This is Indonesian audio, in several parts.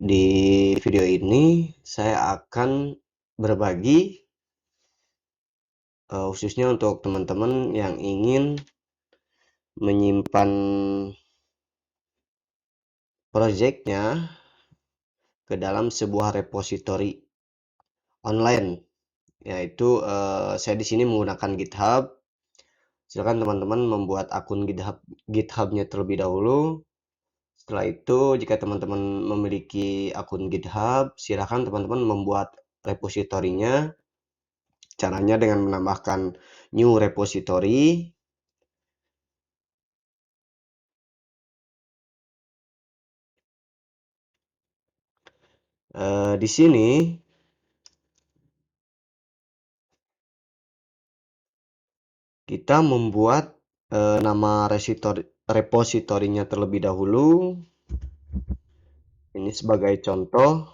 Di video ini saya akan berbagi khususnya untuk teman-teman yang ingin menyimpan proyeknya ke dalam sebuah repositori online, yaitu saya di sini menggunakan GitHub. Silakan teman-teman membuat akun GitHub-nya terlebih dahulu. Setelah itu, jika teman-teman memiliki akun GitHub, silakan teman-teman membuat repositorinya. Caranya dengan menambahkan new repository. Di sini kita membuat nama repositorinya terlebih dahulu. Ini sebagai contoh.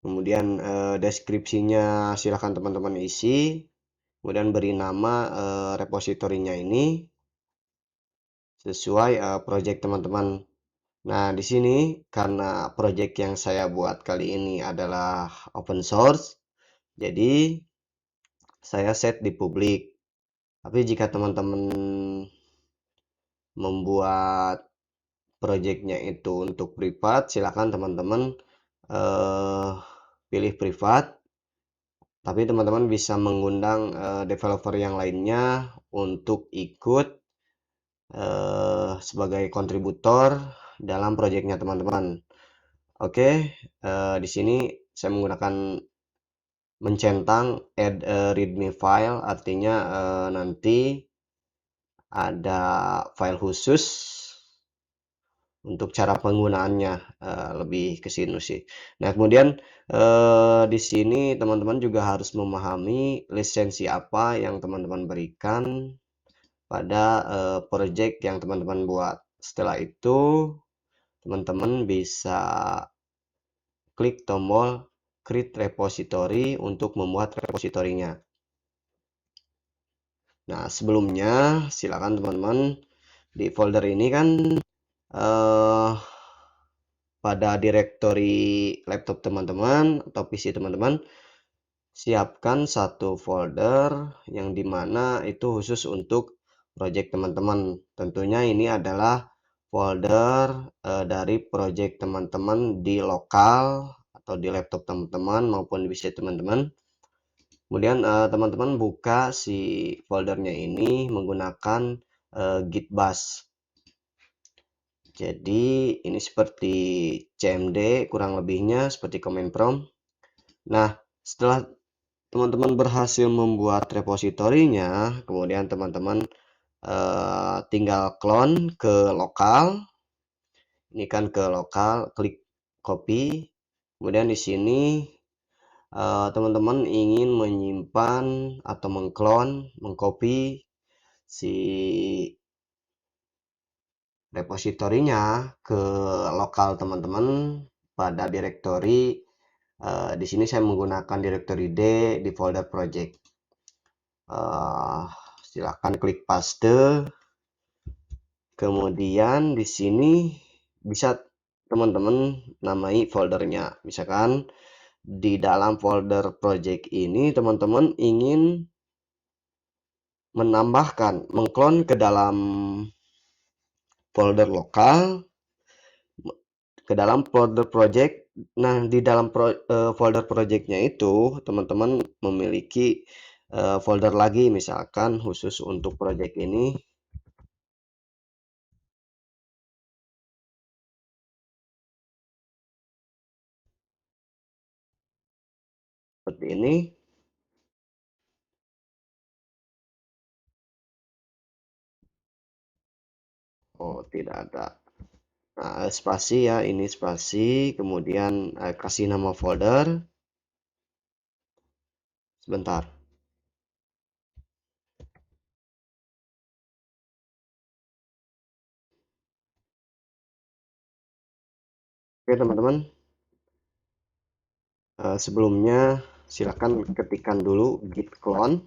Kemudian deskripsinya silakan teman-teman isi. Kemudian beri nama repositorinya ini sesuai project teman-teman. Nah, di sini karena project yang saya buat kali ini adalah open source, jadi saya set di publik. Tapi jika teman-teman membuat projectnya itu untuk privat, silakan teman-teman pilih privat. Tapi teman-teman bisa mengundang developer yang lainnya untuk ikut sebagai kontributor dalam projectnya teman-teman. Oke, di sini saya menggunakan mencentang add a readme file, artinya nanti ada file khusus untuk cara penggunaannya, lebih ke sini sih. Nah, kemudian di sini teman-teman juga harus memahami lisensi apa yang teman-teman berikan pada project yang teman-teman buat. Setelah itu teman-teman bisa klik tombol create repository untuk membuat repositorinya. Nah, sebelumnya silakan teman-teman di folder ini kan pada direktori laptop teman-teman atau PC teman-teman, siapkan satu folder yang dimana itu khusus untuk project teman-teman. Tentunya ini adalah folder dari project teman-teman di lokal atau di laptop teman-teman maupun di PC teman-teman. Kemudian teman-teman buka si foldernya ini menggunakan gitbash. Jadi ini seperti cmd kurang lebihnya seperti command prompt. Nah, setelah teman-teman berhasil membuat repositorinya, kemudian teman-teman tinggal clone ke lokal. Ini kan ke lokal, klik copy. Kemudian di sini teman-teman ingin menyimpan atau mengcopy si repositorinya ke lokal teman-teman pada direktori. Di sini saya menggunakan direktori D di folder project. Silakan klik paste. Kemudian di sini bisa teman-teman namai foldernya. Misalkan di dalam folder project ini teman-teman ingin menambahkan, mengklon ke dalam folder lokal, ke dalam folder project. Nah, di dalam folder projectnya itu teman-teman memiliki folder lagi, misalkan khusus untuk project ini seperti ini. Oh, tidak ada. Nah, spasi ya, ini spasi, kemudian kasih nama folder. Sebentar. Oke, teman-teman. Sebelumnya silakan ketikkan dulu git clone,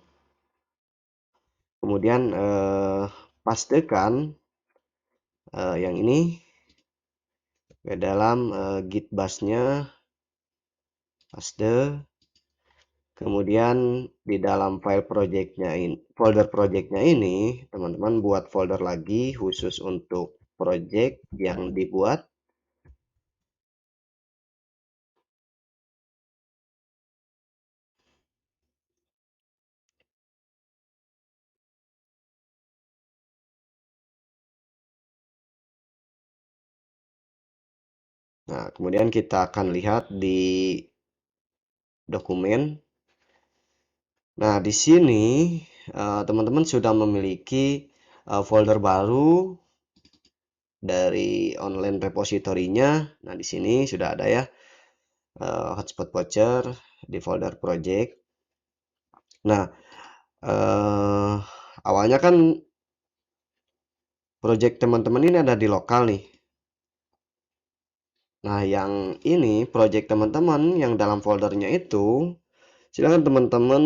kemudian pastekan yang ini ke dalam git bash-nya, paste. Kemudian di dalam file projectnya ini, folder projectnya ini, teman-teman buat folder lagi khusus untuk project yang dibuat. Nah, kemudian kita akan lihat di dokumen. Nah, di sini teman-teman sudah memiliki folder baru dari online repositorinya. Nah, di sini sudah ada ya hotspot voucher di folder project. Nah, awalnya kan project teman-teman ini ada di lokal nih. Nah, yang ini project teman-teman yang dalam foldernya itu, silakan teman-teman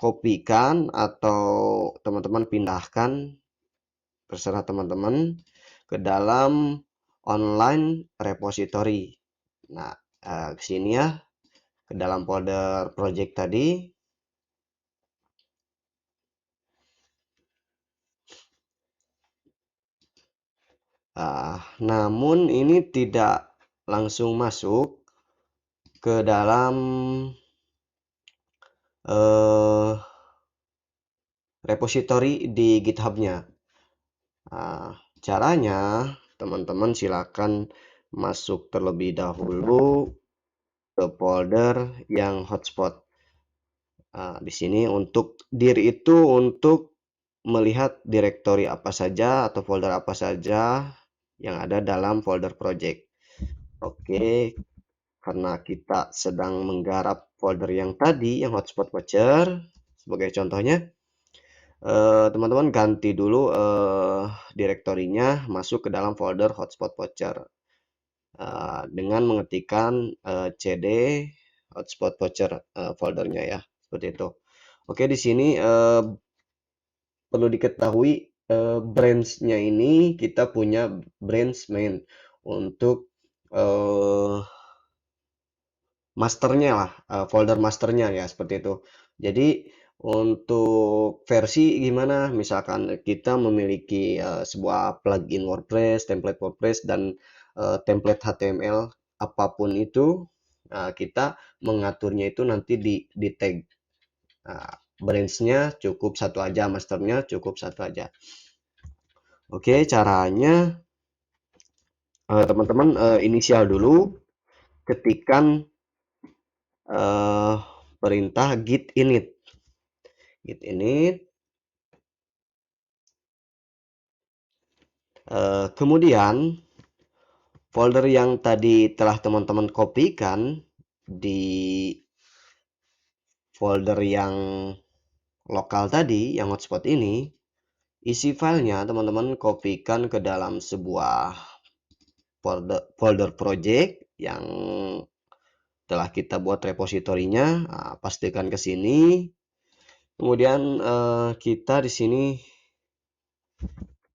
kopikan atau teman-teman pindahkan, terserah teman-teman, ke dalam online repository. Nah, ke sini ya, ke dalam folder project tadi. Namun ini tidak langsung masuk ke dalam repository di GitHub-nya. Caranya teman-teman silakan masuk terlebih dahulu ke folder yang hotspot. Di sini untuk dir itu untuk melihat direktori apa saja atau folder apa saja yang ada dalam folder project. Oke, karena kita sedang menggarap folder yang tadi, yang hotspot voucher, sebagai contohnya, teman-teman ganti dulu direktorinya masuk ke dalam folder hotspot voucher dengan mengetikkan cd hotspot voucher foldernya ya, seperti itu. Oke, di sini perlu diketahui branch-nya ini kita punya branch main untuk masternya lah, folder masternya ya, seperti itu. Jadi untuk versi gimana, misalkan kita memiliki sebuah plugin WordPress, template WordPress, dan template HTML apapun itu, kita mengaturnya itu nanti di tag. Branch-nya cukup satu aja, masternya cukup satu aja. Oke, caranya teman-teman inisial dulu, ketikkan perintah git init. Kemudian folder yang tadi telah teman-teman kopikan di folder yang lokal tadi, yang hotspot ini, isi filenya teman-teman kopikan ke dalam sebuah folder project yang telah kita buat repositorinya. Pastikan ke sini. Kemudian kita di sini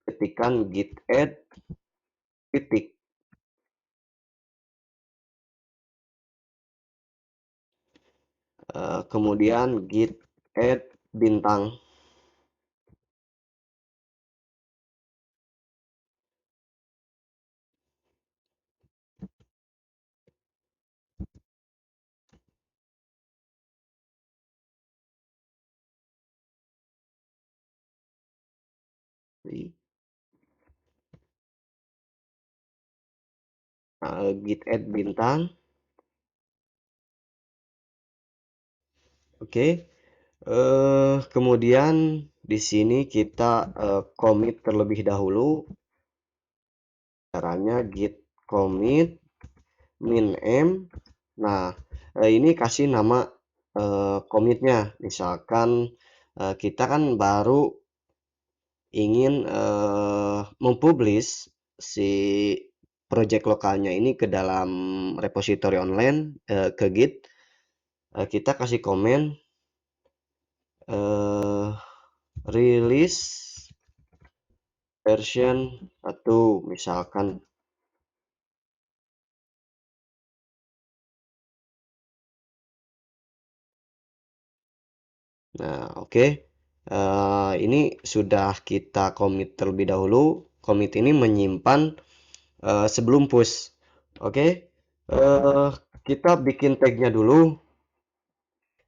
ketikkan git add titik. Kemudian git add bintang. Git add bintang. Oke. Kemudian di sini kita commit terlebih dahulu. Caranya git commit min-m. Nah, ini kasih nama commitnya. Misalkan kita kan baru ingin mempublish si project lokalnya ini ke dalam repository online, ke Git, kita kasih komen release version 1 misalkan. Nah, oke. Ini sudah kita commit terlebih dahulu. Commit ini menyimpan sebelum push. Oke. Kita bikin tagnya dulu.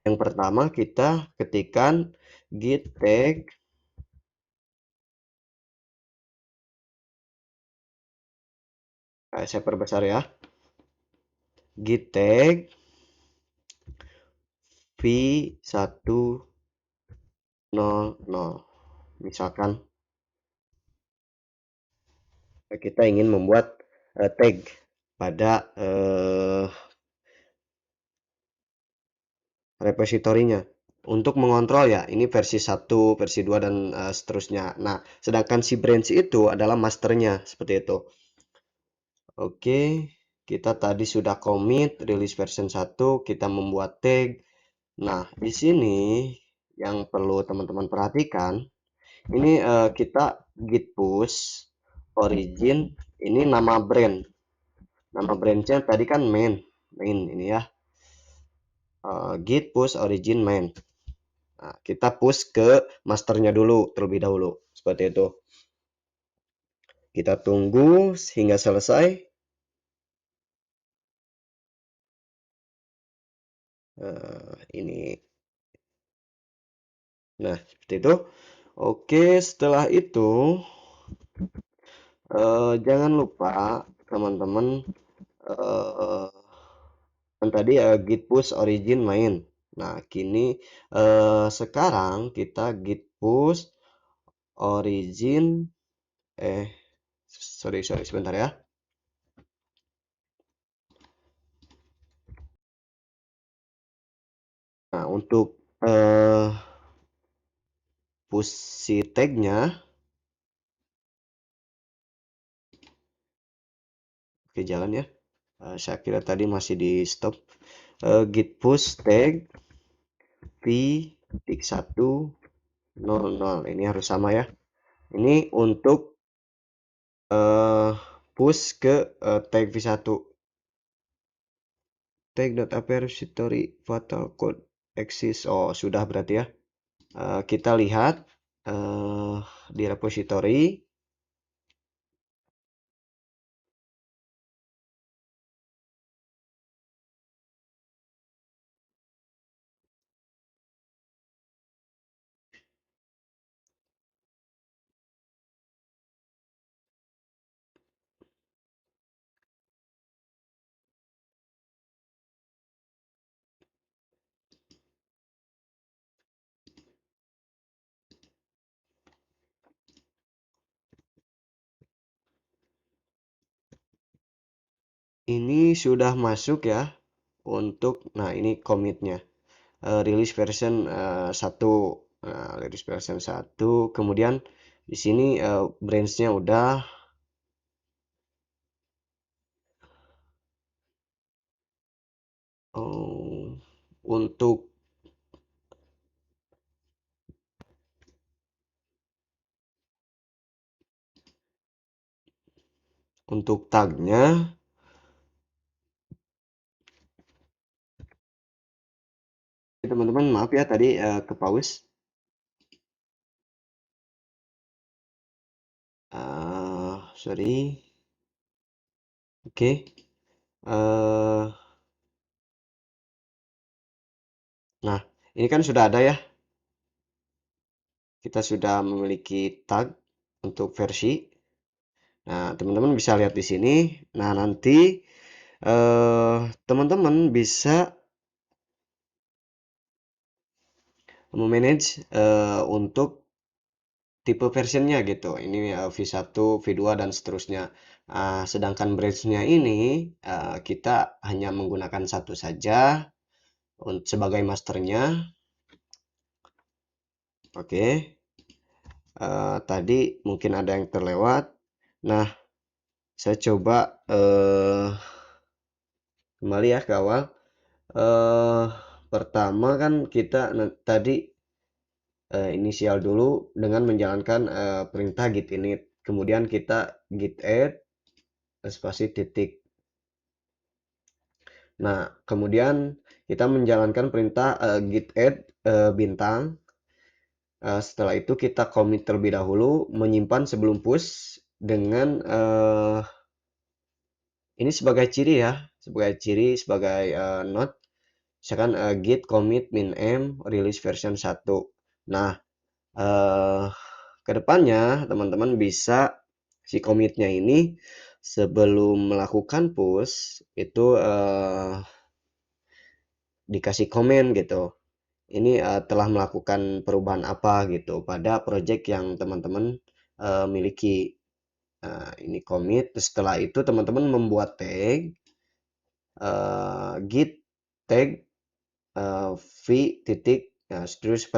Yang pertama kita ketikkan git tag. Saya perbesar ya. Git tag v100 misalkan kita ingin membuat tag pada repositorinya untuk mengontrol ya ini versi 1, versi 2 dan seterusnya. Nah, sedangkan si branch itu adalah masternya seperti itu. Oke, kita tadi sudah commit release version 1, kita membuat tag. Nah, di sini yang perlu teman-teman perhatikan, ini kita git push origin, ini nama brand. Nama brandnya tadi kan main ini ya. Git push origin main. Nah, kita push ke masternya dulu terlebih dahulu seperti itu. Kita tunggu hingga selesai. Ini. Nah, seperti itu. Oke, setelah itu jangan lupa teman-teman kan tadi git push origin main. Nah, kini sekarang kita git push origin sorry sebentar ya. Nah, untuk push si tagnya, oke jalan ya. Saya kira tadi masih di stop. Git push tag v100 ini harus sama ya. Ini untuk push ke tag v1 tag.appear repository fatal code exists. Oh, sudah berarti ya. Kita lihat di repository. Ini sudah masuk ya untuk, nah ini commitnya release version 1. Nah, release version 1, kemudian di sini branch-nya udah. Untuk tagnya teman-teman maaf ya tadi ke pause. Sorry. Oke. Nah, ini kan sudah ada ya. Kita sudah memiliki tag untuk versi. Nah, teman-teman bisa lihat di sini. Nah, nanti teman-teman bisa memanage untuk tipe versionnya gitu. Ini V1, V2 dan seterusnya. Sedangkan branch-nya ini kita hanya menggunakan satu saja sebagai masternya. Oke. Tadi mungkin ada yang terlewat. Nah, saya coba kembali ya ke awal. eh Pertama kan kita tadi inisial dulu dengan menjalankan perintah git init. Kemudian kita git add spasi titik. Nah, kemudian kita menjalankan perintah git add bintang. Setelah itu kita commit terlebih dahulu, menyimpan sebelum push dengan ini sebagai ciri ya, sebagai note. Misalkan git commit min m release version 1. Nah, eh kedepannya teman-teman bisa si commitnya ini sebelum melakukan push itu dikasih komen gitu. Ini telah melakukan perubahan apa gitu pada project yang teman-teman miliki. Nah, ini commit. Setelah itu teman-teman membuat tag git tag v titik. Nah, terus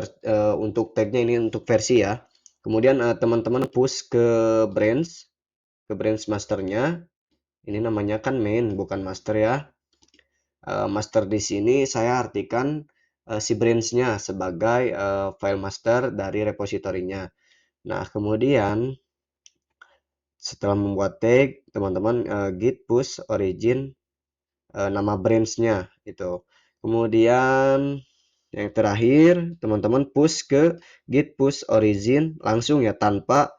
untuk tagnya ini untuk versi ya. Kemudian teman-teman push ke branch masternya. Ini namanya kan main bukan master ya. Master di sini saya artikan si branch-nya sebagai file master dari repositorinya. Nah, kemudian setelah membuat tag, teman-teman git push origin nama branch-nya itu. Kemudian yang terakhir, teman-teman push ke git push origin langsung ya tanpa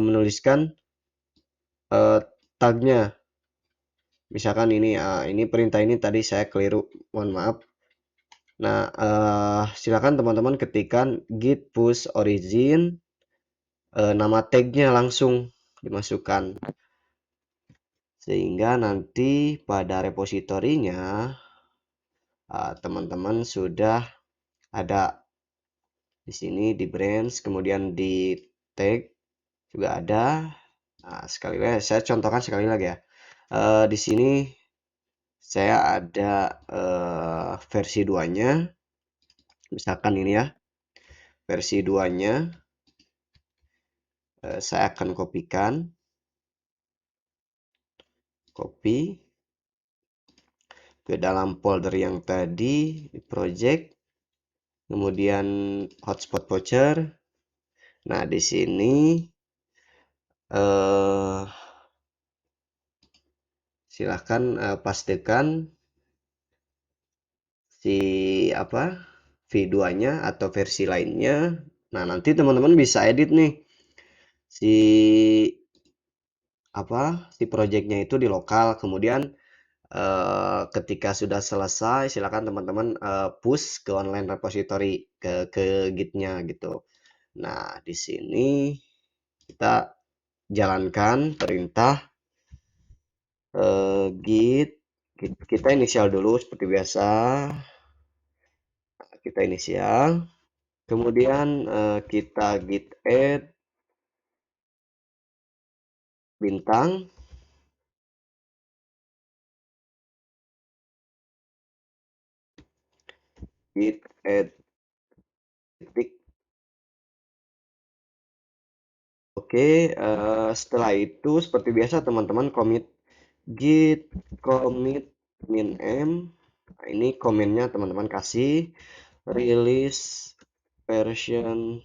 menuliskan tagnya. Misalkan ini perintah ini tadi saya keliru, mohon maaf. Nah, silakan teman-teman ketikkan git push origin, nama tagnya langsung dimasukkan. Sehingga nanti pada repositorinya, teman-teman sudah ada di sini di branch, kemudian di tag juga ada. Nah, sekali lagi saya contohkan sekali lagi ya. Di sini saya ada versi 2-nya. Misalkan ini ya, versi 2-nya saya akan kopikan. Copy ke dalam folder yang tadi, project, kemudian hotspot voucher. Nah, di sini silahkan pastikan si apa v2-nya atau versi lainnya. Nah, nanti teman-teman bisa edit nih si si projectnya itu di lokal. Kemudian ketika sudah selesai, silakan teman-teman push ke online repository ke gitnya gitu. Nah, di sini kita jalankan perintah git, kita inisial dulu seperti biasa. Kita inisial, kemudian kita git add bintang, git add titik. Oke, setelah itu seperti biasa teman-teman commit git commit min m. Nah, ini komennya teman-teman kasih release version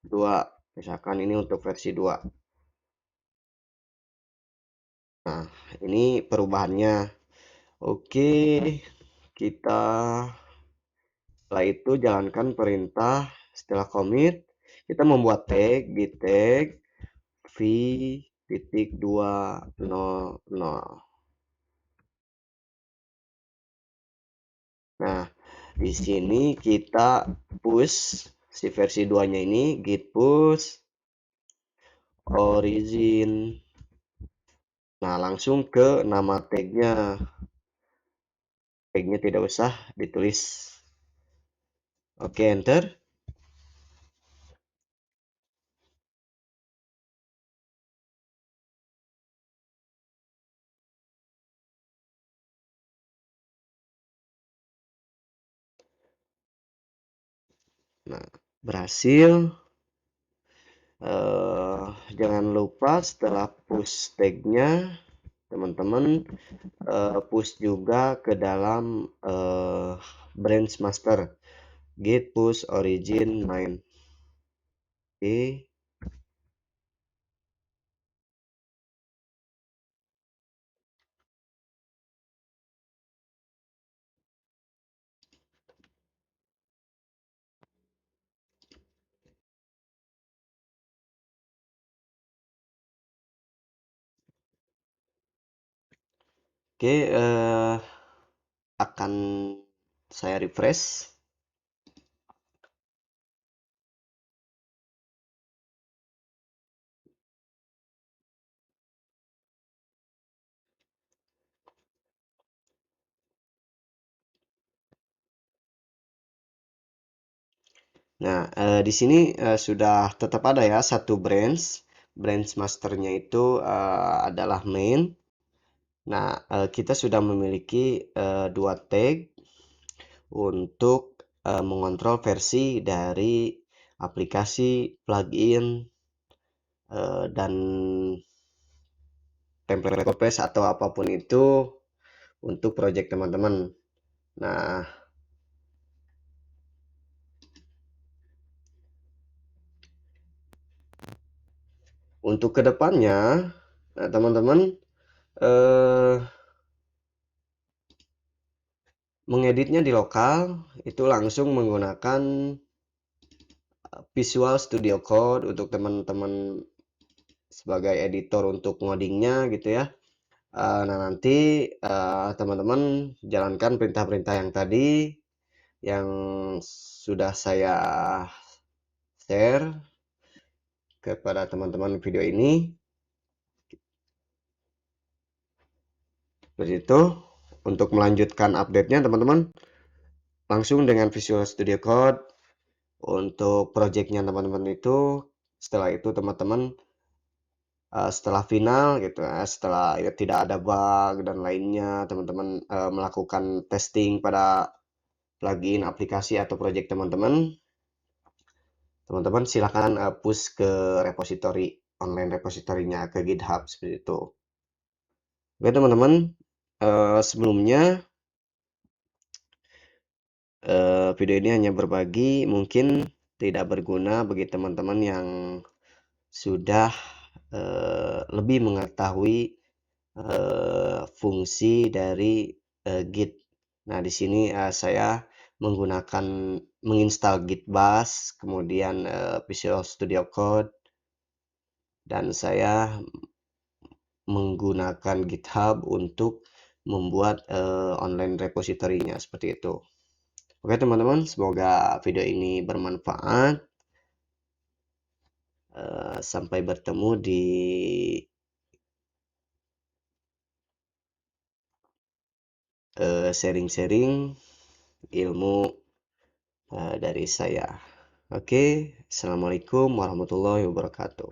2. Misalkan ini untuk versi 2. Nah, ini perubahannya. Oke, kita setelah itu jalankan perintah. Setelah commit, kita membuat tag git tag v titik 200. Nah, di sini kita push si versi 2-nya ini git push origin. Nah, langsung ke nama tagnya. Tagnya tidak usah ditulis. Oke, enter. Nah, berhasil. jangan lupa setelah push tagnya teman-teman push juga ke dalam branch master git push origin main. Oke. Oke, akan saya refresh. Nah, di sini sudah tetap ada ya satu branch. Branch masternya itu adalah main. Nah, kita sudah memiliki dua tag untuk mengontrol versi dari aplikasi, plugin, dan template WordPress atau apapun itu untuk project teman-teman. Nah, untuk kedepannya, nah teman-teman mengeditnya di lokal itu langsung menggunakan Visual Studio Code untuk teman-teman sebagai editor untuk ngodingnya gitu ya. Nah nanti teman-teman jalankan perintah-perintah yang tadi yang sudah saya share kepada teman-teman video ini. Seperti itu. Untuk melanjutkan update-nya teman-teman langsung dengan Visual Studio Code untuk projectnya teman-teman itu. Setelah itu teman-teman setelah final gitu ya, setelah ya, tidak ada bug dan lainnya, teman-teman melakukan testing pada plugin, aplikasi atau project teman-teman, teman-teman silakan push ke repository online repositorinya ke GitHub seperti itu. Oke teman-teman, sebelumnya video ini hanya berbagi, mungkin tidak berguna bagi teman-teman yang sudah lebih mengetahui fungsi dari Git. Nah, di sini saya menggunakan menginstal Git Bash, kemudian Visual Studio Code, dan saya menggunakan GitHub untuk membuat online repositorinya seperti itu. Oke teman-teman, semoga video ini bermanfaat. Sampai bertemu di sharing-sharing ilmu dari saya. Oke, assalamualaikum warahmatullahi wabarakatuh.